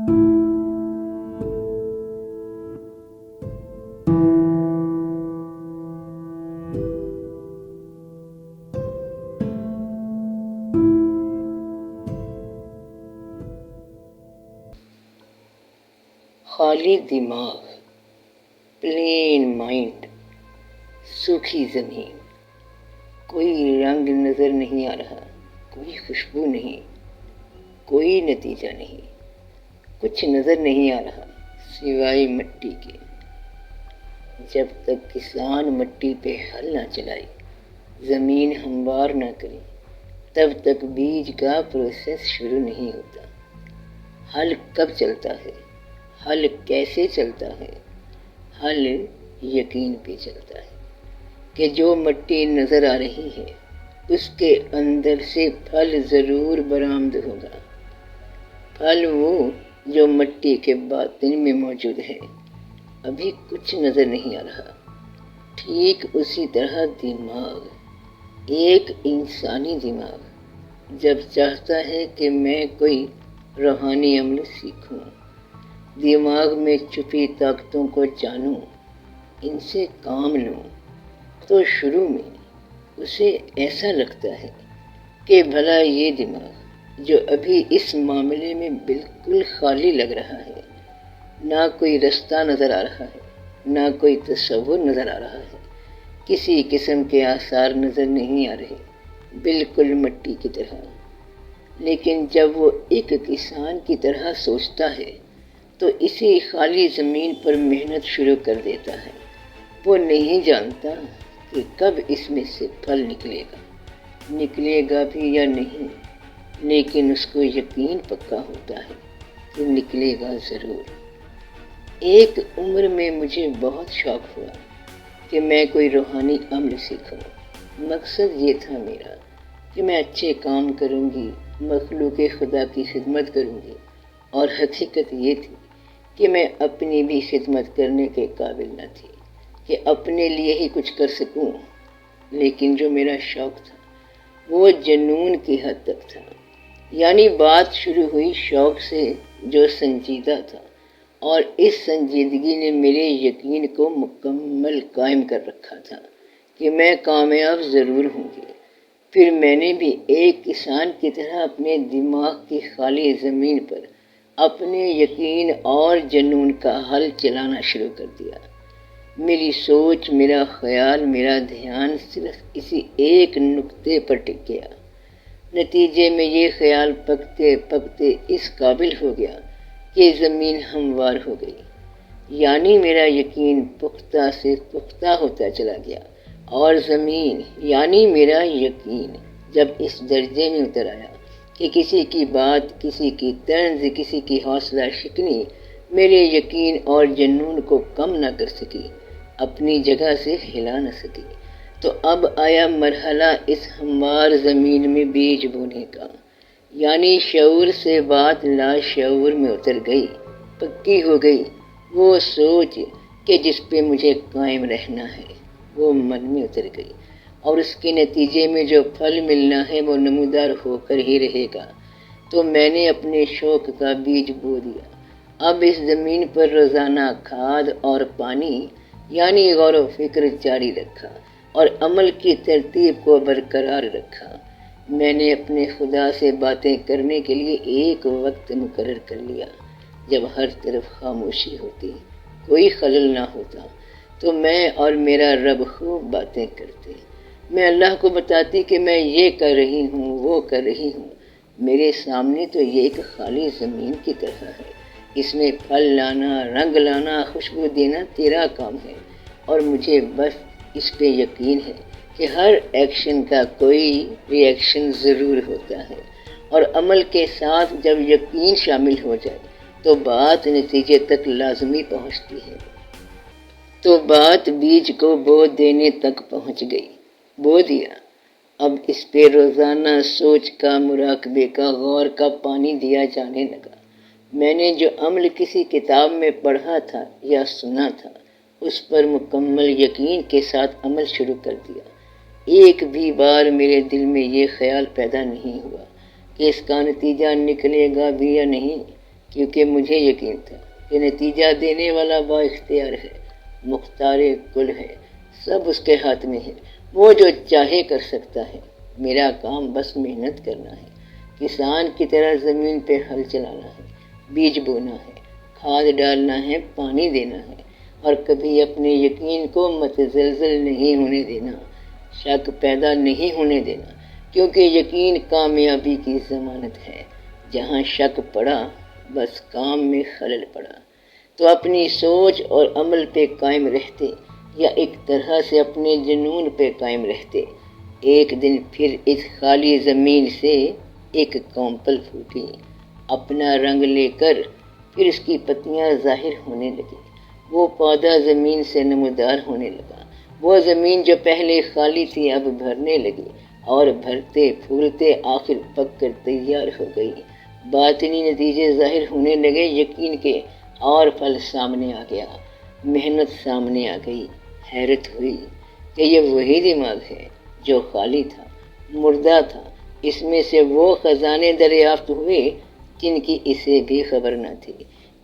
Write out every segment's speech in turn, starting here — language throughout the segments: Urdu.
خالی دماغ، پلین مائنڈ، سوکھی زمین، کوئی رنگ نظر نہیں آ رہا، کوئی خوشبو نہیں، کوئی نتیجہ نہیں، کچھ نظر نہیں آ رہا سوائے مٹی کے۔ جب تک کسان مٹی پہ ہل نہ چلائے، زمین ہموار نہ کرے، تب تک بیج کا پروسیس شروع نہیں ہوتا۔ ہل کب چلتا ہے؟ ہل کیسے چلتا ہے؟ ہل یقین پہ چلتا ہے کہ جو مٹی نظر آ رہی ہے اس کے اندر سے پھل ضرور برآمد ہوگا۔ پھل وہ جو مٹی کے باطن میں موجود ہے، ابھی کچھ نظر نہیں آ رہا۔ ٹھیک اسی طرح دماغ، ایک انسانی دماغ جب چاہتا ہے کہ میں کوئی روحانی عمل سیکھوں، دماغ میں چھپی طاقتوں کو جانوں، ان سے کام لوں، تو شروع میں اسے ایسا لگتا ہے کہ بھلا یہ دماغ جو ابھی اس معاملے میں بالکل خالی لگ رہا ہے، نہ کوئی رستہ نظر آ رہا ہے، نہ کوئی تصور نظر آ رہا ہے، کسی قسم کے آثار نظر نہیں آ رہے، بالکل مٹی کی طرح۔ لیکن جب وہ ایک کسان کی طرح سوچتا ہے تو اسی خالی زمین پر محنت شروع کر دیتا ہے۔ وہ نہیں جانتا کہ کب اس میں سے پھل نکلے گا بھی یا نہیں، لیکن اس کو یقین پکا ہوتا ہے کہ نکلے گا ضرور۔ ایک عمر میں مجھے بہت شوق ہوا کہ میں کوئی روحانی عمل سیکھوں۔ مقصد یہ تھا میرا کہ میں اچھے کام کروں گی، مخلوق خدا کی خدمت کروں گی، اور حقیقت یہ تھی کہ میں اپنی بھی خدمت کرنے کے قابل نہ تھی کہ اپنے لیے ہی کچھ کر سکوں۔ لیکن جو میرا شوق تھا وہ جنون کی حد تک تھا، یعنی بات شروع ہوئی شوق سے جو سنجیدہ تھا، اور اس سنجیدگی نے میرے یقین کو مکمل قائم کر رکھا تھا کہ میں کامیاب ضرور ہوں گی۔ پھر میں نے بھی ایک کسان کی طرح اپنے دماغ کی خالی زمین پر اپنے یقین اور جنون کا حل چلانا شروع کر دیا۔ میری سوچ، میرا خیال، میرا دھیان صرف اسی ایک نقطے پر ٹک گیا۔ نتیجے میں یہ خیال پکتے پکتے اس قابل ہو گیا کہ زمین ہموار ہو گئی، یعنی میرا یقین پختہ سے پختہ ہوتا چلا گیا، اور زمین یعنی میرا یقین جب اس درجے میں اتر آیا کہ کسی کی بات، کسی کی طنز، کسی کی حوصلہ شکنی میرے یقین اور جنون کو کم نہ کر سکی، اپنی جگہ سے ہلا نہ سکی، تو اب آیا مرحلہ اس ہموار زمین میں بیج بونے کا، یعنی شعور سے بات لاشعور میں اتر گئی، پکی ہو گئی۔ وہ سوچ کہ جس پہ مجھے قائم رہنا ہے وہ من میں اتر گئی، اور اس کے نتیجے میں جو پھل ملنا ہے وہ نمودار ہو کر ہی رہے گا۔ تو میں نے اپنے شوق کا بیج بو دیا۔ اب اس زمین پر روزانہ کھاد اور پانی یعنی غور و فکر جاری رکھا، اور عمل کی ترتیب کو برقرار رکھا۔ میں نے اپنے خدا سے باتیں کرنے کے لیے ایک وقت مقرر کر لیا جب ہر طرف خاموشی ہوتی، کوئی خلل نہ ہوتا، تو میں اور میرا رب خوب باتیں کرتے۔ میں اللہ کو بتاتی کہ میں یہ کر رہی ہوں، وہ کر رہی ہوں۔ میرے سامنے تو یہ ایک خالی زمین کی طرح ہے، اس میں پھل لانا، رنگ لانا، خوشبو دینا تیرا کام ہے، اور مجھے بس اس پہ یقین ہے کہ ہر ایکشن کا کوئی ری ایکشن ضرور ہوتا ہے، اور عمل کے ساتھ جب یقین شامل ہو جائے تو بات نتیجے تک لازمی پہنچتی ہے۔ تو بات بیج کو بو دینے تک پہنچ گئی، بو دیا۔ اب اس پہ روزانہ سوچ کا، مراقبے کا، غور کا پانی دیا جانے لگا۔ میں نے جو عمل کسی کتاب میں پڑھا تھا یا سنا تھا، اس پر مکمل یقین کے ساتھ عمل شروع کر دیا۔ ایک بھی بار میرے دل میں یہ خیال پیدا نہیں ہوا کہ اس کا نتیجہ نکلے گا بھی یا نہیں، کیونکہ مجھے یقین تھا کہ نتیجہ دینے والا با اختیار ہے، مختار کل ہے، سب اس کے ہاتھ میں ہے، وہ جو چاہے کر سکتا ہے۔ میرا کام بس محنت کرنا ہے، کسان کی طرح زمین پہ ہل چلانا ہے، بیج بونا ہے، کھاد ڈالنا ہے، پانی دینا ہے، اور کبھی اپنے یقین کو متزلزل نہیں ہونے دینا، شک پیدا نہیں ہونے دینا، کیونکہ یقین کامیابی کی ضمانت ہے۔ جہاں شک پڑا بس کام میں خلل پڑا۔ تو اپنی سوچ اور عمل پہ قائم رہتے یا ایک طرح سے اپنے جنون پہ قائم رہتے، ایک دن پھر اس خالی زمین سے ایک کونپل پھوٹی، اپنا رنگ لے کر پھر اس کی پتیاں ظاہر ہونے لگی، وہ پودا زمین سے نمودار ہونے لگا، وہ زمین جو پہلے خالی تھی اب بھرنے لگی، اور بھرتے پھولتے آخر پک کر تیار ہو گئی۔ باطنی نتیجے ظاہر ہونے لگے یقین کے، اور پھل سامنے آ گیا، محنت سامنے آ گئی۔ حیرت ہوئی کہ یہ وہی دماغ ہے جو خالی تھا، مردہ تھا، اس میں سے وہ خزانے دریافت ہوئے جن کی اسے بھی خبر نہ تھی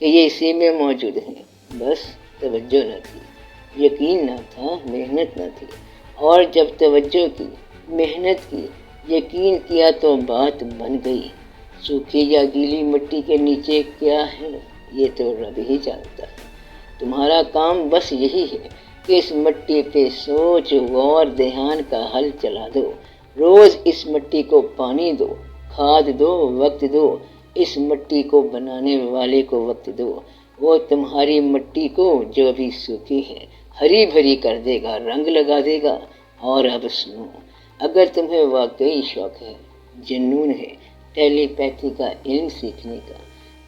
کہ یہ اسی میں موجود ہیں، بس توجہ نہ تھی، یقین نہ تھا، محنت نہ تھی، اور جب توجہ کی، محنت کی، یقین کیا تو بات بن گئی۔ سوکھی یا گیلی مٹی کے نیچے کیا ہے یہ تو رب ہی جانتا ہے۔ تمہارا کام بس یہی ہے کہ اس مٹی پہ سوچ، غور، دھیان کا حل چلا دو، روز اس مٹی کو پانی دو، کھاد دو، وقت دو، اس مٹی کو بنانے والے کو وقت دو، وہ تمہاری مٹی کو جو ابھی سوکھی ہے ہری بھری کر دے گا، رنگ لگا دے گا۔ اور اب سنو، اگر تمہیں واقعی شوق ہے، جنون ہے ٹیلی پیتھی کا علم سیکھنے کا،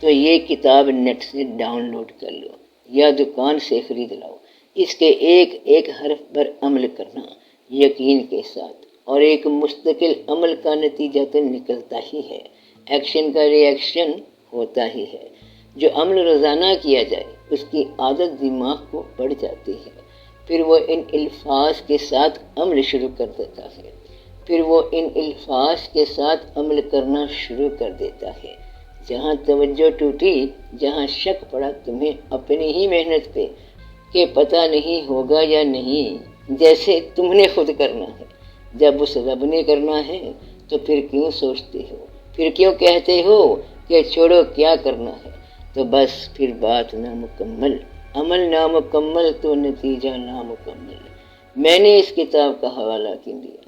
تو یہ کتاب نیٹ سے ڈاؤن لوڈ کر لو یا دکان سے خرید لاؤ۔ اس کے ایک ایک حرف پر عمل کرنا یقین کے ساتھ، اور ایک مستقل عمل کا نتیجہ تو نکلتا ہی ہے، ایکشن کا ری ایکشن ہوتا ہی ہے۔ جو عمل روزانہ کیا جائے اس کی عادت دماغ کو پڑ جاتی ہے، پھر وہ ان الفاظ کے ساتھ عمل شروع کر دیتا ہے، پھر وہ ان الفاظ کے ساتھ عمل کرنا شروع کر دیتا ہے۔ جہاں توجہ ٹوٹی، جہاں شک پڑا تمہیں اپنی ہی محنت پہ کہ پتہ نہیں ہوگا یا نہیں، جیسے تم نے خود کرنا ہے، جب اس رب نے کرنا ہے تو پھر کیوں سوچتے ہو، پھر کیوں کہتے ہو کہ چھوڑو کیا کرنا ہے؟ تو بس پھر بات نامکمل، عمل نامکمل تو نتیجہ نامکمل۔ میں نے اس کتاب کا حوالہ کیوں دیا؟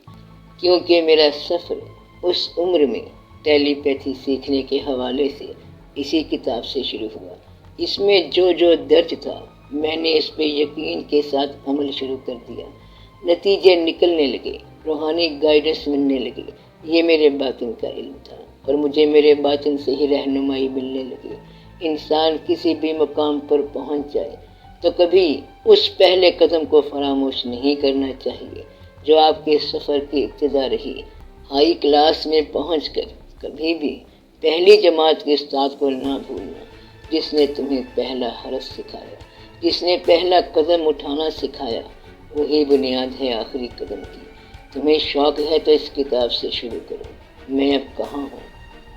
کیونکہ میرا سفر اس عمر میں ٹیلی پیتھی سیکھنے کے حوالے سے اسی کتاب سے شروع ہوا۔ اس میں جو جو درج تھا میں نے اس پہ یقین کے ساتھ عمل شروع کر دیا، نتیجے نکلنے لگے، روحانی گائیڈنس ملنے لگی۔ یہ میرے باطن کا علم تھا، اور مجھے میرے باطن سے ہی رہنمائی ملنے لگی۔ انسان کسی بھی مقام پر پہنچ جائے تو کبھی اس پہلے قدم کو فراموش نہیں کرنا چاہیے جو آپ کے سفر کی ابتدا رہی۔ ہائی کلاس میں پہنچ کر کبھی بھی پہلی جماعت کے استاد کو نہ بھولنا، جس نے تمہیں پہلا حرف سکھایا، جس نے پہلا قدم اٹھانا سکھایا، وہی بنیاد ہے آخری قدم کی۔ تمہیں شوق ہے تو اس کتاب سے شروع کرو۔ میں اب کہاں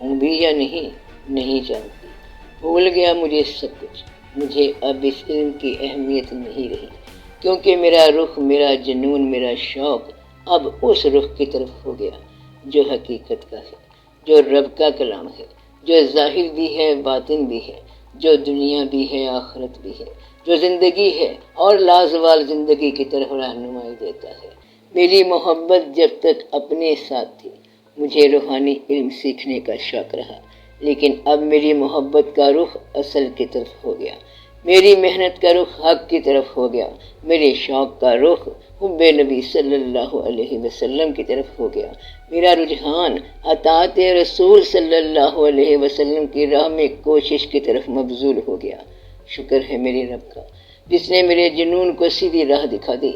ہوں بھی یا نہیں جانتی، بھول گیا مجھے سب کچھ، مجھے اب اس علم کی اہمیت نہیں رہی، کیونکہ میرا رخ، میرا جنون، میرا شوق اب اس رخ کی طرف ہو گیا جو حقیقت کا ہے، جو رب کا کلام ہے، جو ظاہر بھی ہے، باطن بھی ہے، جو دنیا بھی ہے، آخرت بھی ہے، جو زندگی ہے اور لازوال زندگی کی طرف رہنمائی دیتا ہے۔ میری محبت جب تک اپنے ساتھ تھی مجھے روحانی علم سیکھنے کا شوق رہا، لیکن اب میری محبت کا رخ اصل کی طرف ہو گیا، میری محنت کا رخ حق کی طرف ہو گیا، میرے شوق کا رخ حب نبی صلی اللہ علیہ وسلم کی طرف ہو گیا، میرا رجحان اطاعت رسول صلی اللہ علیہ وسلم کی راہ میں کوشش کی طرف مبذول ہو گیا۔ شکر ہے میرے رب کا جس نے میرے جنون کو سیدھی راہ دکھا دی۔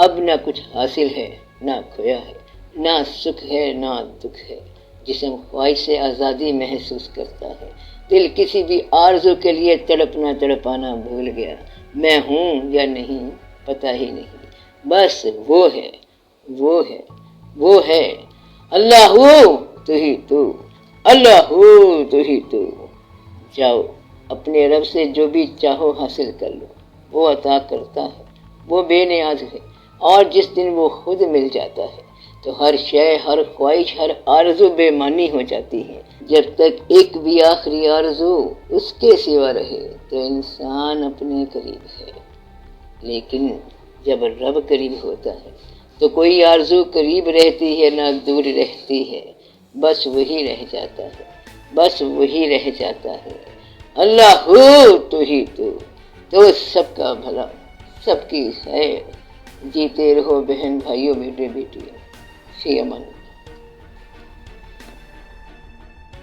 اب نہ کچھ حاصل ہے، نہ کھویا ہے، نہ سکھ ہے، نہ دکھ ہے۔ جسم خواہش سے آزادی محسوس کرتا ہے، دل کسی بھی آرزو کے لیے تڑپانا بھول گیا۔ میں ہوں یا نہیں پتہ ہی نہیں، بس وہ ہے اللہ ہو تو ہی تو، اللہ ہو تو ہی تو۔ جاؤ اپنے رب سے جو بھی چاہو حاصل کر لو، وہ عطا کرتا ہے، وہ بے نیاز ہے، اور جس دن وہ خود مل جاتا ہے تو ہر شے، ہر خواہش، ہر آرزو بے معنی ہو جاتی ہے۔ جب تک ایک بھی آخری آرزو اس کے سوا رہے تو انسان اپنے قریب ہے، لیکن جب رب قریب ہوتا ہے تو کوئی آرزو قریب رہتی ہے نہ دور رہتی ہے، بس وہی رہ جاتا ہے، بس وہی رہ جاتا ہے۔ اللہ ہو تو ہی تو سب کا بھلا، سب کی خیر۔ جیتے رہو بہن بھائیوں، بیٹے بیٹیوں، فی امان۔